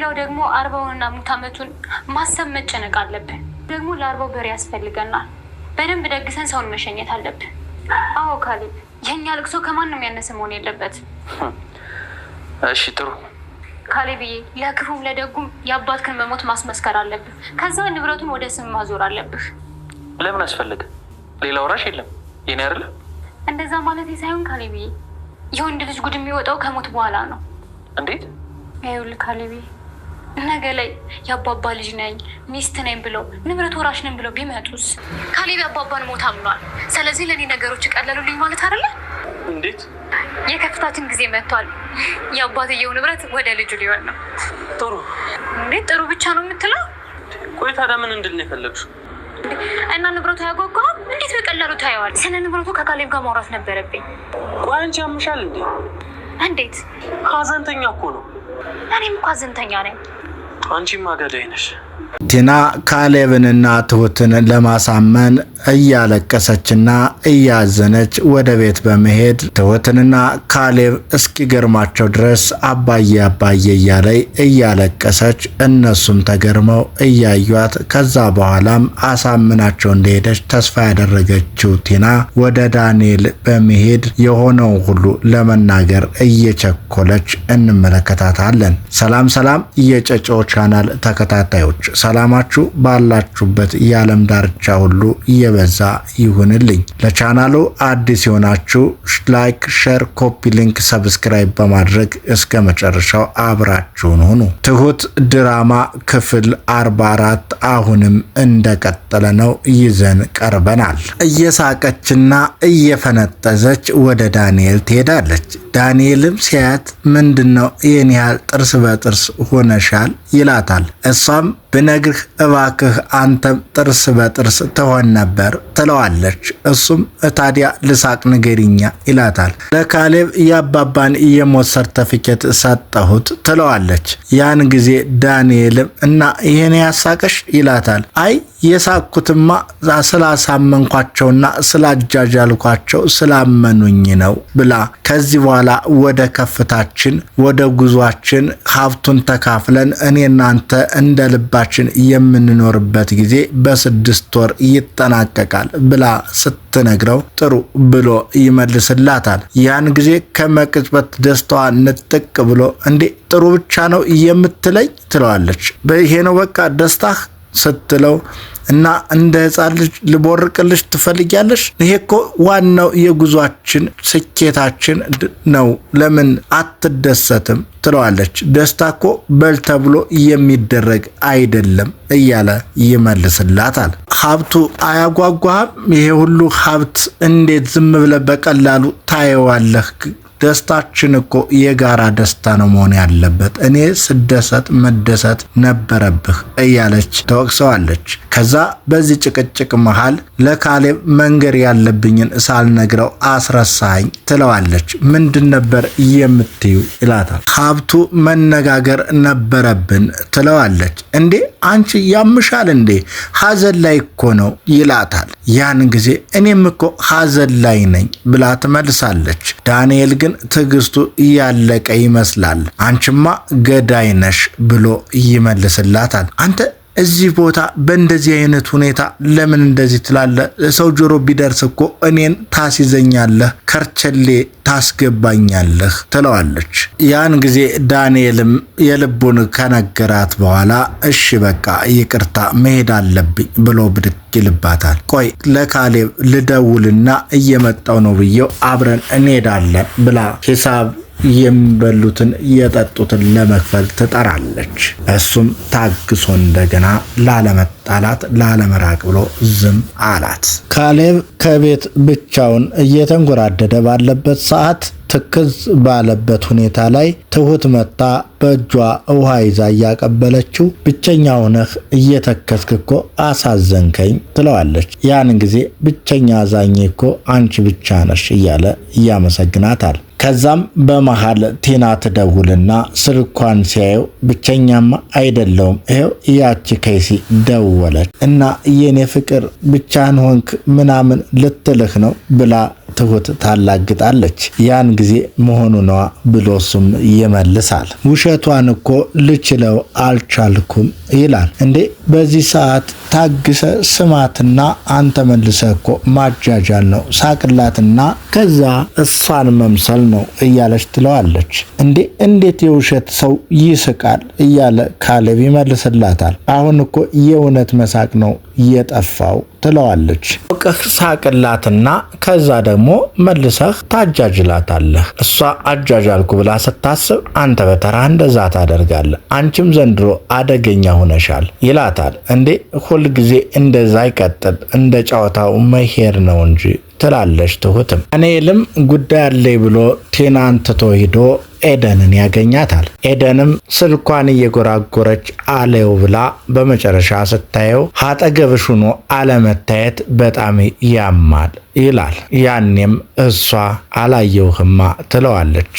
ሌላው ደግሞ 40ና 50 ዓመቱን ማሰብ መጨነቅ አለብን። ደግሞ ለ40 በሬ ያስፈልገናል። በደንብ ደግሰን ሰውን መሸኘት አለብን። አዎ ካሌብ፣ የኛ ልቅሶ ከማንም ያነሰ መሆን የለበት። እሺ ጥሩ ካሌብዬ፣ ለክፉም ለደጉም የአባትህን መሞት ማስመስከር አለብህ። ከዛ ንብረቱን ወደ ስም ማዞር አለብህ። ለምን አስፈልገ? ሌላ ወራሽ የለም የኔ አይደለ? እንደዛ ማለት ሳይሆን ካሌብዬ፣ የወንድ ልጅ ጉድ የሚወጣው ከሞት በኋላ ነው። እንዴት? ይኸውልህ ካሌብዬ፣ ነገ ላይ የአባባ ልጅ ነኝ ሚስት ነኝ ብለው ንብረት ወራሽ ነኝ ብለው ቢመጡስ? ካሌብ አባባን ሞት አምኗል። ስለዚህ ለኔ ነገሮች ቀለሉልኝ ማለት አይደለ? እንዴት? የከፍታችን ጊዜ መጥቷል። የአባትየው ንብረት ወደ ልጁ ሊሆን ነው። ጥሩ። እንዴት ጥሩ ብቻ ነው የምትለው? ቆይ ታዲያ ምን እንድል ነው የፈለግሽው? እና ንብረቱ ያጓጓል? እንዴት በቀላሉ ታየዋል? ስለ ንብረቱ ከካሌብ ጋር ማውራት ነበረብኝ። ቆይ አንቺ ያምሻል እንዴ? እንዴት? ሀዘንተኛ እኮ ነው። እኔም እኮ ሀዘንተኛ ነኝ። አንቺማ ገዳይ ነሽ። ቲና ካሌብንና ትሁትን ለማሳመን እያለቀሰችና እያዘነች ወደ ቤት በመሄድ ትሁትንና ካሌብ እስኪገርማቸው ድረስ አባዬ አባዬ እያለች እያለቀሰች እነሱም ተገርመው እያዩት ከዛ በኋላም አሳምናቸው እንደሄደች ተስፋ ያደረገችው ቲና ወደ ዳንኤል በመሄድ የሆነው ሁሉ ለመናገር እየቸኮለች እንመለከታታለን። ሰላም ሰላም የጨጮ ቻናል ተከታታዮች ሰላማችሁ ባላችሁበት የዓለም ዳርቻ ሁሉ እየበዛ ይሁንልኝ። ለቻናሉ አዲስ የሆናችሁ ላይክ፣ ሼር፣ ኮፒ ሊንክ፣ ሰብስክራይብ በማድረግ እስከ መጨረሻው አብራችሁን ሁኑ። ትሁት ድራማ ክፍል 44 አሁንም እንደቀጠለ ነው ይዘን ቀርበናል። እየሳቀችና እየፈነጠዘች ወደ ዳንኤል ትሄዳለች። ዳንኤልም ሲያት ምንድነው ይህን ያህል ጥርስ በጥርስ ሆነሻል ይላታል። እሷም ብነግርህ እባክህ አንተም ጥርስ በጥርስ ትሆን ነበር ትለዋለች። እሱም ታዲያ ልሳቅ ንገሪኛ ይላታል። ለካሌብ የአባባን የሞት ሰርተፊኬት ሰጠሁት ትለዋለች። ያን ጊዜ ዳንኤልም እና ይሄን ያሳቀሽ ይላታል። አይ የሳቅኩትማ ስላሳመንኳቸውና ስላጃጃልኳቸው ስላመኑኝ ነው ብላ ከዚህ በኋላ ወደ ከፍታችን ወደ ጉዟችን ሀብቱን ተካፍለን እኔ እናንተ እንደ ልባችን የምንኖርበት ጊዜ በ6 ወር ይጠናቀቃል ብላ ስትነግረው ጥሩ ብሎ ይመልስላታል። ያን ጊዜ ከመቅጽበት ደስታዋ ንጥቅ ብሎ እንዴ ጥሩ ብቻ ነው የምትለኝ ትለዋለች። ይሄ ነው በቃ ደስታህ ስትለው እና እንደ ሕፃን ልጅ ልቦርቅልሽ ትፈልጊያለሽ? ይሄ እኮ ዋናው የጉዟችን ስኬታችን ነው፣ ለምን አትደሰትም ትለዋለች። ደስታ እኮ በል ተብሎ የሚደረግ አይደለም እያለ ይመልስላታል። ሀብቱ አያጓጓህም? ይሄ ሁሉ ሀብት እንዴት ዝም ብለህ በቀላሉ ታየዋለህ? ደስታችን እኮ የጋራ ደስታ ነው መሆን ያለበት። እኔ ስደሰት መደሰት ነበረብህ እያለች ተወቅሰዋለች። ከዛ በዚህ ጭቅጭቅ መሃል ለካሌብ መንገር ያለብኝን ሳልነግረው አስረሳኝ ትለዋለች። ምንድን ነበር የምትዩ ይላታል። ሀብቱ መነጋገር ነበረብን ትለዋለች። እንዴ አንቺ ያምሻል እንዴ? ሀዘን ላይ እኮ ነው ይላታል። ያን ጊዜ እኔም እኮ ሀዘን ላይ ነኝ ብላ ትመልሳለች። ዳንኤል ግን ትዕግስቱ እያለቀ ይመስላል። አንቺማ ገዳይ ነሽ ብሎ ይመልስላታል። አንተ እዚህ ቦታ በእንደዚህ አይነት ሁኔታ ለምን እንደዚህ ትላለህ? ሰው ጆሮ ቢደርስ እኮ እኔን ታስይዘኛለህ፣ ከርቸሌ ታስገባኛለህ ትለዋለች። ያን ጊዜ ዳንኤልም የልቡን ከነገራት በኋላ እሺ በቃ ይቅርታ መሄድ አለብኝ ብሎ ብድግ ይልባታል። ቆይ ለካሌብ ልደውልና እየመጣው ነው ብዬው አብረን እንሄዳለን ብላ ሂሳብ የሚበሉትን የጠጡትን ለመክፈል ትጠራለች። እሱም ታግሶ እንደገና ላለመጣላት ላለመራቅ ብሎ ዝም አላት። ካሌብ ከቤት ብቻውን እየተንጎራደደ ባለበት ሰዓት ትክዝ ባለበት ሁኔታ ላይ ትሁት መጣ በእጇ ውሃ ይዛ እያቀበለችው ብቸኛ ሆነህ እየተከስክ እኮ አሳዘንከኝ ትለዋለች። ያን ጊዜ ብቸኛ አዛኝ እኮ አንቺ ብቻ ነሽ እያለ እያመሰግናታል። ከዛም በመሃል ቲና ትደውልና ስልኳን ሲያየው ብቸኛማ አይደለውም ይሄው ያቺ ከይሲ ደወለች እና የኔ ፍቅር ብቻን ሆንክ ምናምን ልትልህ ነው ብላ ትሁት ታላግጣለች። ያን ጊዜ መሆኑ ነዋ ብሎ እሱም ይመልሳል። ውሸቷን እኮ ልችለው አልቻልኩም ይላል። እንዴ በዚህ ሰዓት ታግሰ ስማትና አንተ መልሰ እኮ ማጃጃል ነው፣ ሳቅላትና ከዛ እሷን መምሰል ነው እያለች ትለዋለች። እንዴት የውሸት ሰው ይስቃል እያለ ካሌብ ይመልስላታል። አሁን እኮ የእውነት መሳቅ ነው የጠፋው ትለዋለች። ሞቀህ ሳቅላትና ከዛ ደግሞ መልሰህ ታጃጅላታለህ። እሷ አጃጃልኩ ብላ ስታስብ አንተ በተራ እንደዛ ታደርጋለህ። አንቺም ዘንድሮ አደገኛ ሆነሻል ይላታል። ሁልጊዜ እንደዛ ይቀጥል፣ እንደ ጨዋታው መሄድ ነው እንጂ ትላለች ትሁትም። ዳንኤልም ጉዳይ አለኝ ብሎ ቲናን ትቶ ሂዶ ኤደንን ያገኛታል። ኤደንም ስልኳን እየጎራጎረች አለው ብላ በመጨረሻ ስታየው አጠገብሽ ሆኖ አለመታየት በጣም ያማል ይላል። ያኔም እሷ አላየውህማ ትለዋለች።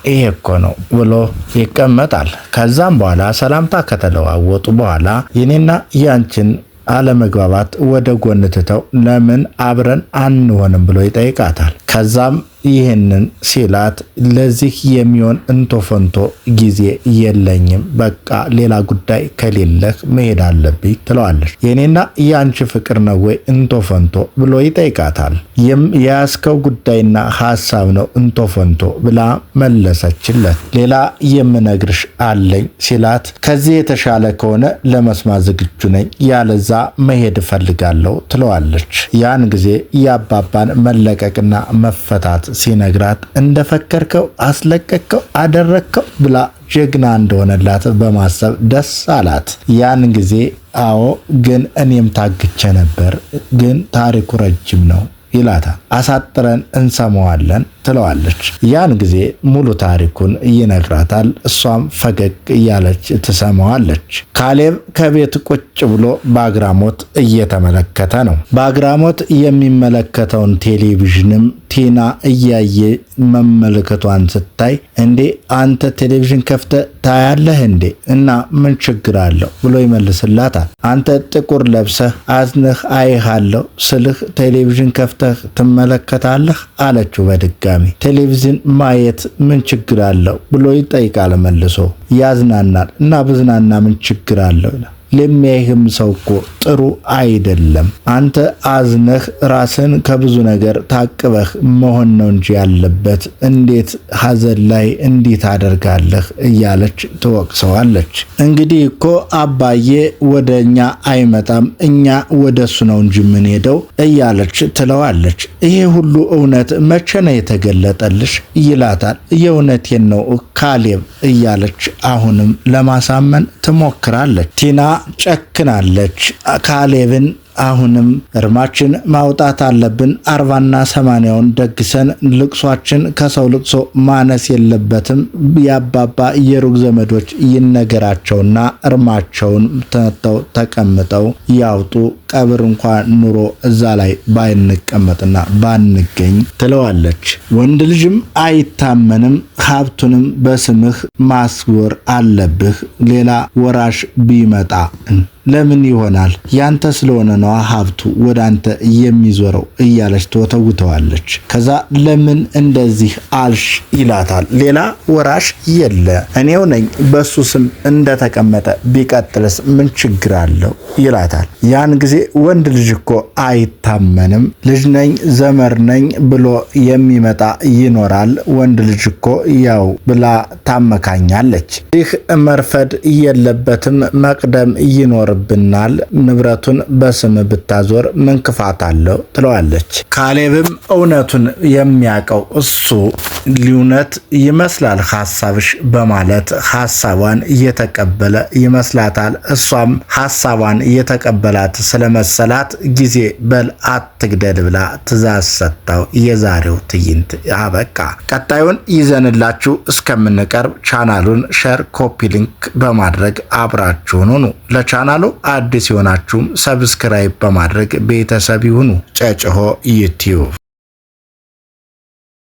ይሄ እኮ ነው ብሎ ይቀመጣል። ከዛም በኋላ ሰላምታ ከተለዋወጡ በኋላ የኔና ያንቺን አለመግባባት ወደ ጎን ትተው ለምን አብረን አንሆንም ብሎ ይጠይቃታል። ከዛም ይህንን ሲላት ለዚህ የሚሆን እንቶፈንቶ ጊዜ የለኝም፣ በቃ ሌላ ጉዳይ ከሌለህ መሄድ አለብኝ ትለዋለች። የኔና ያንቺ ፍቅር ነው ወይ እንቶፈንቶ ብሎ ይጠይቃታል። የያዝከው ጉዳይና ሀሳብ ነው እንቶፈንቶ ብላ መለሰችለት። ሌላ የምነግርሽ አለኝ ሲላት ከዚህ የተሻለ ከሆነ ለመስማት ዝግጁ ነኝ፣ ያለዛ መሄድ እፈልጋለሁ ትለዋለች። ያን ጊዜ የአባባን መለቀቅና መፈታት ሲነግራት እንደፈከርከው አስለቀቅከው አደረግከው ብላ ጀግና እንደሆነላት በማሰብ ደስ አላት። ያን ጊዜ አዎ ግን እኔም ታግቼ ነበር፣ ግን ታሪኩ ረጅም ነው ይላታል። አሳጥረን እንሰማዋለን ትለዋለች። ያን ጊዜ ሙሉ ታሪኩን ይነግራታል። እሷም ፈገግ እያለች ትሰማዋለች። ካሌብ ከቤት ቁጭ ብሎ በአግራሞት እየተመለከተ ነው። በአግራሞት የሚመለከተውን ቴሌቪዥንም ቲና እያየ መመልከቷን ስታይ አንተ ቴሌቪዥን ከፍተ ታያለህ እንዴ? እና ምን ችግር አለው ብሎ ይመልስላታል። አንተ ጥቁር ለብሰህ አዝነህ አይሃለሁ ስልህ ቴሌቪዥን ከፍተህ ትመለከታለህ አለችው በድጋሚ። ቴሌቪዥን ማየት ምን ችግር አለው ብሎ ይጠይቃል መልሶ። ያዝናናል እና ብዝናና ምን ችግር አለው ይላል። ለሚያይህም ሰው እኮ ጥሩ አይደለም። አንተ አዝነህ ራስን ከብዙ ነገር ታቅበህ መሆን ነው እንጂ ያለበት እንዴት ሀዘን ላይ እንዴት አደርጋለህ እያለች ትወቅሰዋለች። እንግዲህ እኮ አባዬ ወደኛ አይመጣም፣ እኛ ወደሱ ነው እንጂ ምን ሄደው እያለች ትለዋለች። ይሄ ሁሉ እውነት መቼ ነው የተገለጠልሽ ይላታል። የእውነቴን ነው ካሌብ እያለች አሁንም ለማሳመን ትሞክራለች። ቲና ጨክናለች። ካሌብን አሁንም እርማችን ማውጣት አለብን፣ 40ና 80ውን ደግሰን ልቅሷችን ከሰው ልቅሶ ማነስ የለበትም። ያባባ የሩቅ ዘመዶች ይነገራቸውና እርማቸውን ተነተው ተቀምጠው ያውጡ። ቀብር እንኳን ኑሮ እዛ ላይ ባይንቀመጥና ባንገኝ ትለዋለች። ወንድ ልጅም አይታመንም፣ ሀብቱንም በስምህ ማስወር አለብህ። ሌላ ወራሽ ቢመጣ ለምን ይሆናል? ያንተ ስለሆነ ነው ሀብቱ ወደ አንተ የሚዞረው እያለች ተወተውተዋለች። ከዛ ለምን እንደዚህ አልሽ ይላታል። ሌላ ወራሽ የለ፣ እኔው ነኝ በሱ ስም እንደተቀመጠ ቢቀጥልስ ምን ችግር አለው ይላታል። ያን ጊዜ ወንድ ልጅ እኮ አይታመንም፣ ልጅ ነኝ ዘመር ነኝ ብሎ የሚመጣ ይኖራል። ወንድ ልጅ እኮ ያው ብላ ታመካኛለች። ይህ መርፈድ የለበትም፣ መቅደም ይኖርብናል። ንብረቱን በስም ብታዞር ምን ክፋት አለው ትለዋለች። ካሌብም እውነቱን የሚያውቀው እሱ ሊውነት ይመስላል ሐሳብሽ በማለት ሐሳቧን እየተቀበለ ይመስላታል። እሷም ሐሳቧን እየተቀበላት ስለመሰላት ጊዜ በል አትግደል ብላ ትእዛዝ ሰጥታው የዛሬው ትዕይንት አበቃ። ቀጣዩን ይዘንላችሁ እስከምንቀርብ ቻናሉን ሼር፣ ኮፒ ሊንክ በማድረግ አብራችሁን ሁኑ። ለቻናሉ አዲስ የሆናችሁም ሰብስክራይብ በማድረግ ቤተሰብ ይሁኑ። ጨጭሆ ዩቲዩብ